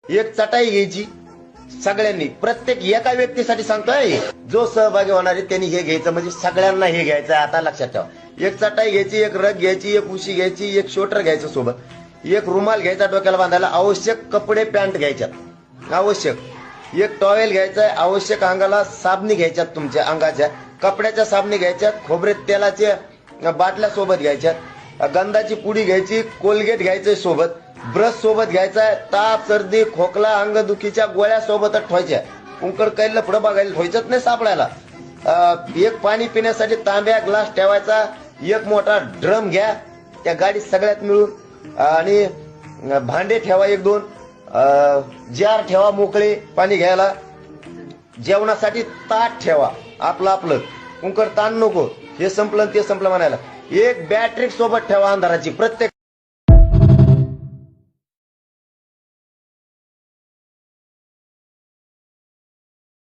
एक चटाई घ्यायची सगळ्यांनी, प्रत्येक एका व्यक्तीसाठी सांगतोय, जो सहभागी होणार आहे त्यांनी हे घ्यायचं, म्हणजे सगळ्यांना हे घ्यायचं. आता लक्षात ठेवा, एक चटाई घ्यायची, एक रग घ्यायची, एक उशी घ्यायची, एक शोटर घ्यायचं सोबत, एक रुमाल घ्यायचा डोक्याला बांधायला, आवश्यक कपडे पॅन्ट घ्यायच्यात आवश्यक, एक टॉवेल घ्यायचा आवश्यक, अंगाला साबणी घ्यायच्यात, तुमच्या अंगाच्या कपड्याच्या साबणी घ्यायच्यात, खोबरे तेलाच्या बाटल्या सोबत घ्यायच्यात, गंधाची पुडी घ्यायची, कोलगेट घ्यायचंय सोबत, ब्रश सोबत घ्यायचा, ताप सर्दी खोकला अंगदुखीच्या गोळ्या सोबतच ठेवायच्या, कुंकड कैला पुढे बघायला ठेवायचंच नाही सापडायला. एक पाणी पिण्यासाठी तांब्या ग्लास ठेवायचा, एक मोठा ड्रम घ्या त्या गाडीत सगळ्यात मिळून, आणि भांडे ठेवा, एक दोन जार ठेवा मोकळे पाणी घ्यायला, जेवणासाठी ताट ठेवा आपलं आपलं, कुंकड ताण नको, हे संपलं ते संपलं म्हणायला. एक बॅटरी सोबत ठेवा अंधाराची प्रत्येक